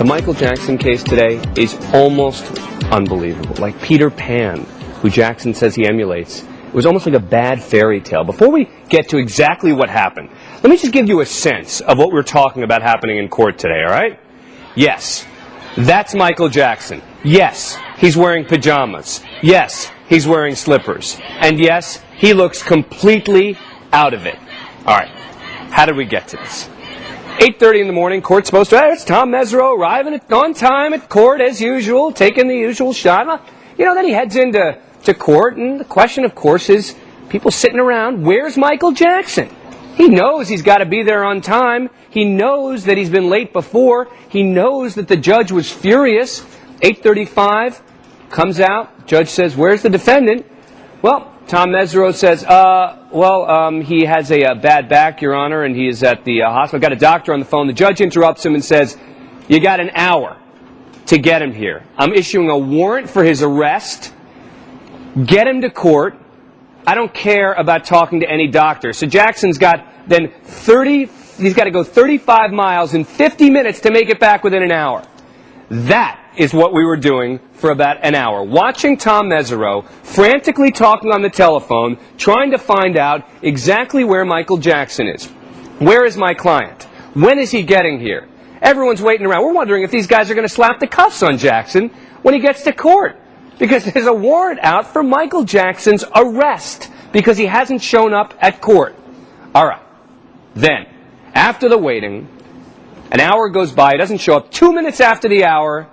The Michael Jackson case today is almost unbelievable. Like Peter Pan, who Jackson says he emulates. It was almost like a bad fairy tale. Before we get to exactly what happened, let me just give you a sense of what we're talking about happening in court today, all right? Yes, that's Michael Jackson. Yes, he's wearing pajamas. Yes, he's wearing slippers. And yes, he looks completely out of it. All right, how did we get to this? 8:30 in the morning, court's supposed to, it's Tom Mesereau arriving on time at court as usual, taking the usual shot. You know, then he heads into court, and the question, of course, is people sitting around, where's Michael Jackson? He knows he's got to be there on time. He knows that he's been late before. He knows that the judge was furious. 8:35, comes out, judge says, where's the defendant? Well, Tom Mesereau says, he has a bad back, Your Honor, and he is at the hospital. Got a doctor on the phone. The judge interrupts him and says, you got an hour to get him here. I'm issuing a warrant for his arrest. Get him to court. I don't care about talking to any doctor. So Jackson's got then he's got to go 35 miles in 50 minutes to make it back within an hour. That is what we were doing for about an hour. Watching Tom Mesereau frantically talking on the telephone, trying to find out exactly where Michael Jackson is. Where is my client? When is he getting here? Everyone's waiting around. We're wondering if these guys are going to slap the cuffs on Jackson when he gets to court. Because there's a warrant out for Michael Jackson's arrest because he hasn't shown up at court. All right. Then, after the waiting, an hour goes by. He doesn't show up. 2 minutes after the hour,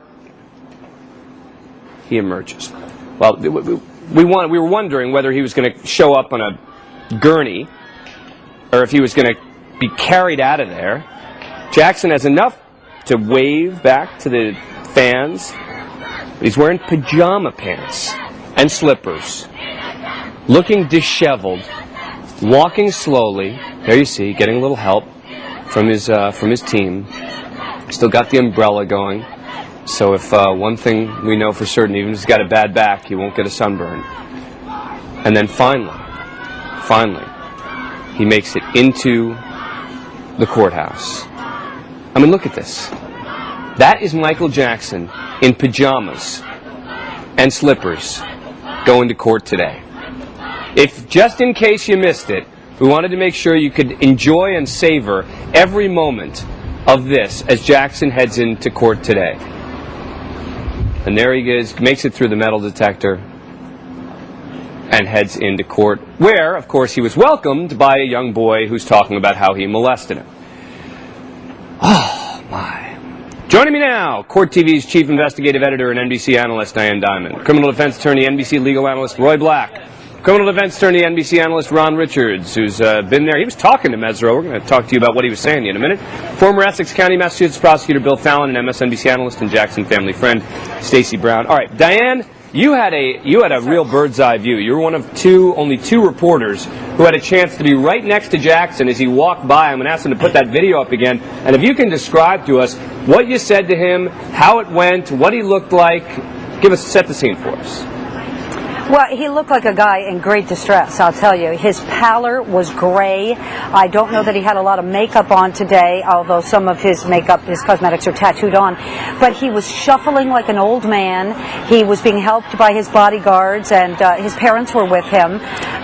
he emerges. Well, we were wondering whether he was going to show up on a gurney or if he was going to be carried out of there. Jackson has enough to wave back to the fans. He's wearing pajama pants and slippers, looking disheveled, walking slowly. There you see, getting a little help from his team. Still got the umbrella going. So if one thing we know for certain, even if he's got a bad back, he won't get a sunburn. And then finally, he makes it into the courthouse. I mean, look at this. That is Michael Jackson in pajamas and slippers going to court today. If just in case you missed it, we wanted to make sure you could enjoy and savor every moment of this as Jackson heads into court today. And there he is, makes it through the metal detector and heads into court, where, of course, he was welcomed by a young boy who's talking about how he molested him. Oh, my. Joining me now, Court TV's chief investigative editor and NBC analyst, Diane Dimond. Criminal defense attorney, NBC legal analyst, Roy Black. Criminal defense attorney, NBC analyst, Ron Richards, who's been there. He was talking to Mesereau. We're going to talk to you about what he was saying in a minute. Former Essex County, Massachusetts prosecutor Bill Fallon, and MSNBC analyst and Jackson family friend, Stacey Brown. All right, Diane, you had a real bird's eye view. You were one of only two reporters who had a chance to be right next to Jackson as he walked by. I'm going to ask him to put that video up again. And if you can describe to us what you said to him, how it went, what he looked like, set the scene for us. Well, he looked like a guy in great distress, I'll tell you. His pallor was gray. I don't know that he had a lot of makeup on today, although some of his makeup, his cosmetics are tattooed on. But he was shuffling like an old man. He was being helped by his bodyguards, and his parents were with him.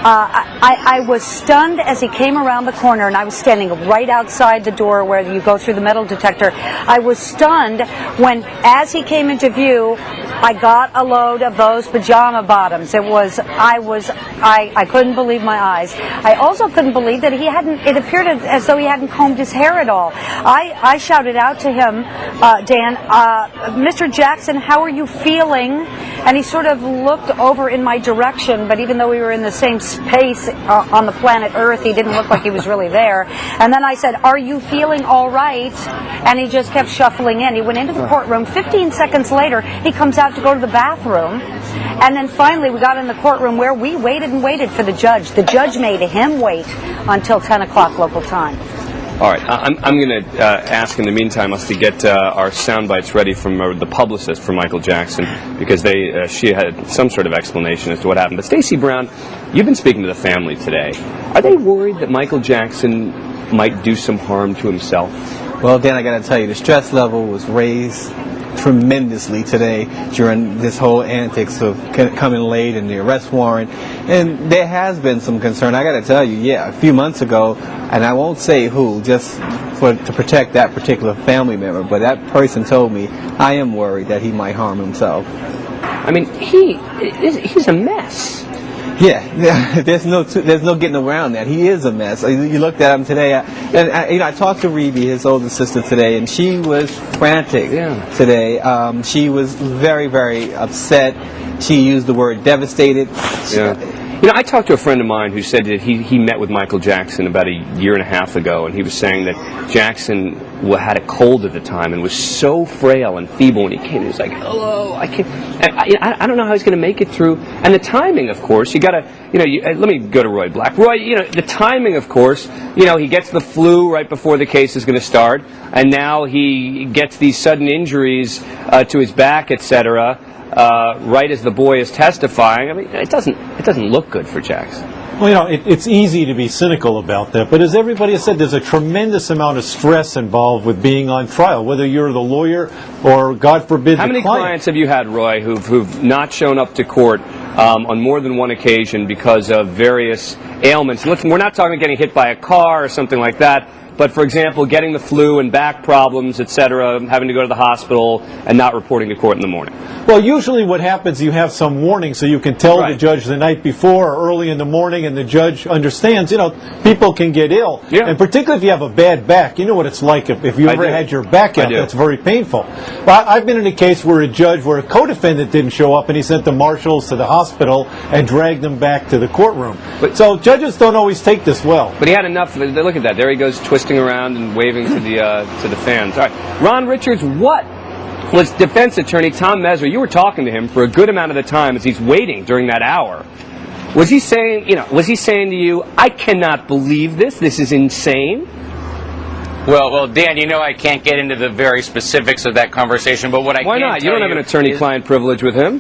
I was stunned as he came around the corner, and I was standing right outside the door where you go through the metal detector. I was stunned when, as he came into view, I got a load of those pajama bottoms. I couldn't believe my eyes. I also couldn't believe that it appeared as though he hadn't combed his hair at all. I shouted out to him, Dan, Mr. Jackson, how are you feeling? And he sort of looked over in my direction, but even though we were in the same space on the planet Earth, he didn't look like he was really there. And then I said, are you feeling all right? And he just kept shuffling in. He went into the courtroom. 15 seconds later, he comes out to go to the bathroom. And then finally, we got in the courtroom where we waited and waited for the judge. The judge made him wait until 10 o'clock local time. All right, I'm going to ask in the meantime us to get our sound bites ready from the publicist for Michael Jackson, because she had some sort of explanation as to what happened. But Stacey Brown, you've been speaking to the family today. Are they worried that Michael Jackson might do some harm to himself? Well, Dan, I got to tell you, the stress level was raised tremendously today during this whole antics of coming late and the arrest warrant. And there has been some concern. I got to tell you, a few months ago, and I won't say who, just to protect that particular family member, but that person told me, I am worried that he might harm himself. I mean, he's a mess. Yeah, there's no getting around that. He is a mess. You looked at him today, and I talked to Rebe, his older sister, today, and she was frantic today. She was very, very upset. She used the word devastated. Yeah. You know, I talked to a friend of mine who said that he met with Michael Jackson about a year and a half ago, and he was saying that Jackson had a cold at the time and was so frail and feeble when he came. He was like, "Hello, I can't." I don't know how he's going to make it through. And the timing, of course, you got to, let me go to Roy Black. Roy, the timing, of course, he gets the flu right before the case is going to start, and now he gets these sudden injuries to his back, etc. Right as the boy is testifying. I mean, it doesn't look good for Jackson. Well, it's easy to be cynical about that, but as everybody has said, there's a tremendous amount of stress involved with being on trial, whether you're the lawyer or, God forbid, How the many client. clients have you had, Roy, who've not shown up to court on more than one occasion because of various ailments? Listen, we're not talking about getting hit by a car or something like that. But, for example, getting the flu and back problems, etc., having to go to the hospital and not reporting to court in the morning. Well, usually what happens, you have some warning so you can tell the judge the night before or early in the morning, and the judge understands, people can get ill. Yeah. And particularly if you have a bad back. You know what it's like if you ever had your back out. That's very painful. Well, I've been in a case where a co-defendant didn't show up, and he sent the marshals to the hospital and dragged them back to the courtroom. So judges don't always take this well. But he had enough. Look at that. There he goes twisting around and waving to the fans. All right, Ron Richards, what was defense attorney Tom Messer? You were talking to him for a good amount of the time as he's waiting during that hour. Was he saying to you, "I cannot believe this. This is insane"? Well, Dan, I can't get into the very specifics of that conversation, but what I Why can not? tell You don't have an attorney-client privilege with him.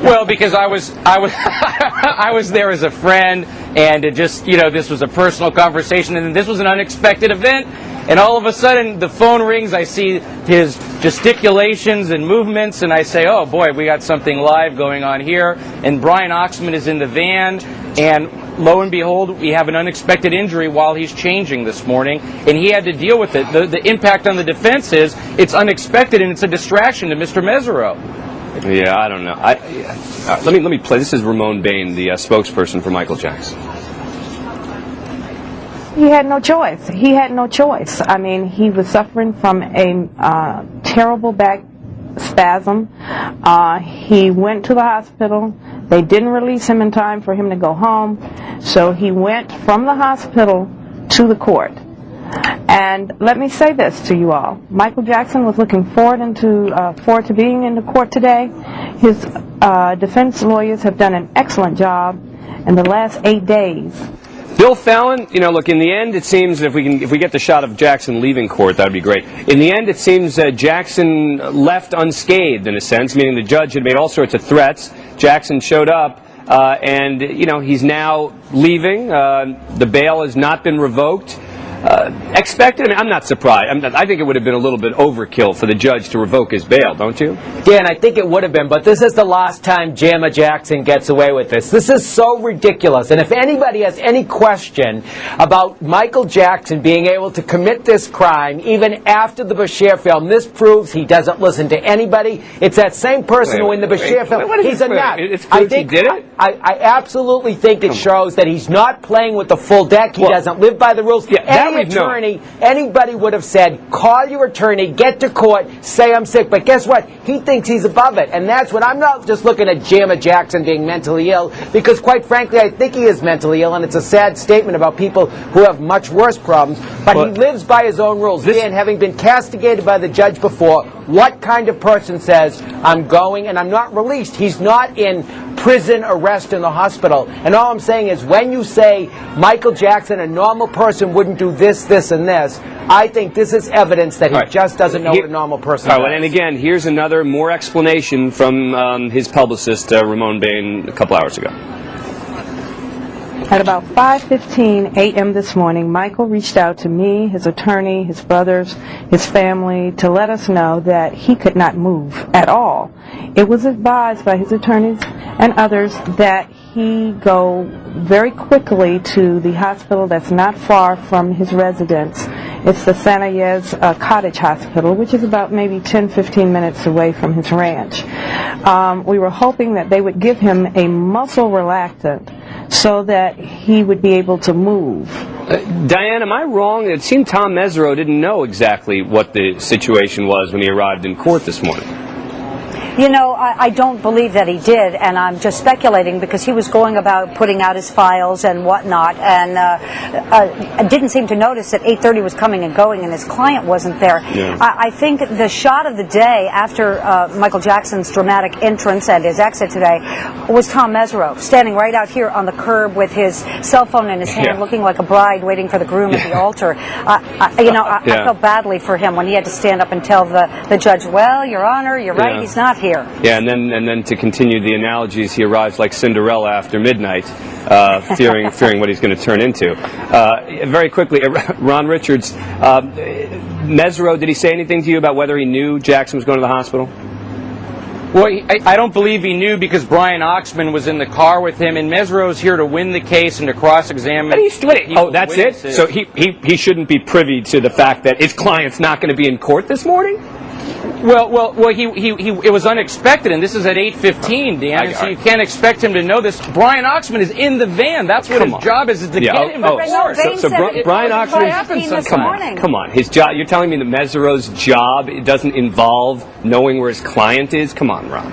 Well, because I was there as a friend, and it just, this was a personal conversation, and this was an unexpected event, and all of a sudden the phone rings, I see his gesticulations and movements, and I say, oh boy, we got something live going on here, and Brian Oxman is in the van, and lo and behold, we have an unexpected injury while he's changing this morning, and he had to deal with it. The impact on the defense is, it's unexpected, and it's a distraction to Mr. Mesereau. Yeah, I don't know. Let me play. This is Ramon Bain, the spokesperson for Michael Jackson. He had no choice. I mean, he was suffering from a terrible back spasm. He went to the hospital. They didn't release him in time for him to go home. So he went from the hospital to the court. And let me say this to you all. Michael Jackson was looking forward to being in the court today. His defense lawyers have done an excellent job in the last 8 days. Bill Fallon, look, in the end, it seems if we get the shot of Jackson leaving court, that would be great. In the end, it seems Jackson left unscathed, in a sense, meaning the judge had made all sorts of threats. Jackson showed up, and, he's now leaving. The bail has not been revoked. Expected? I mean, I'm not surprised. I think it would have been a little bit overkill for the judge to revoke his bail, don't you? Dan, I think it would have been, but this is the last time Jamma Jackson gets away with this. This is so ridiculous. And if anybody has any question about Michael Jackson being able to commit this crime, even after the Bashir film, this proves he doesn't listen to anybody. It's that same person who in the Bashir film, he's a nut. I think he did it? I absolutely think it shows that he's not playing with the full deck. He doesn't live by the rules. Any attorney, anybody would have said, call your attorney, get to court, say I'm sick. But guess what? He thinks he's above it. And that's what I'm not just looking at Jamma Jackson being mentally ill, because quite frankly, I think he is mentally ill, and it's a sad statement about people who have much worse problems. But he lives by his own rules. Dan, having been castigated by the judge before, what kind of person says, I'm going and I'm not released? He's not in prison arrest in the hospital. And all I'm saying is, when you say Michael Jackson, a normal person, wouldn't do this, this, and this, I think this is evidence that he just doesn't know what a normal person does. And again, here's another more explanation from his publicist, Ramon Bain, a couple hours ago. At about 5:15 a.m. this morning, Michael reached out to me, his attorney, his brothers, his family, to let us know that he could not move at all. It was advised by his attorneys and others that he go very quickly to the hospital that's not far from his residence. It's the Santa Ynez Cottage Hospital, which is about maybe 10-15 minutes away from his ranch. We were hoping that they would give him a muscle relaxant so that he would be able to move. Diane, am I wrong? It seemed Tom Mesereau didn't know exactly what the situation was when he arrived in court this morning. You know, I don't believe that he did, and I'm just speculating because he was going about putting out his files and whatnot, and didn't seem to notice that 8:30 was coming and going, and his client wasn't there. Yeah. I think the shot of the day after Michael Jackson's dramatic entrance and his exit today was Tom Mesereau standing right out here on the curb with his cell phone in his hand, looking like a bride waiting for the groom at the altar. I felt badly for him when he had to stand up and tell the judge, "Well, Your Honor, you're right, he's not here." Yeah, and then to continue the analogies, he arrives like Cinderella after midnight, fearing what he's going to turn into. Very quickly, Ron Richards, Mesereau, did he say anything to you about whether he knew Jackson was going to the hospital? Well, I don't believe he knew because Brian Oxman was in the car with him, and Mesereau's here to win the case and to cross-examine. Oh, that's it? So he shouldn't be privy to the fact that his client's not going to be in court this morning? Well, it was unexpected, and this is at 8:15, Diane, so you can't expect him to know this. Brian Oxman is in the van. That's what his job is to get him to court. So Brian Oxman, come on. His job, you're telling me that Mesereau's job doesn't involve knowing where his client is? Come on, Ron.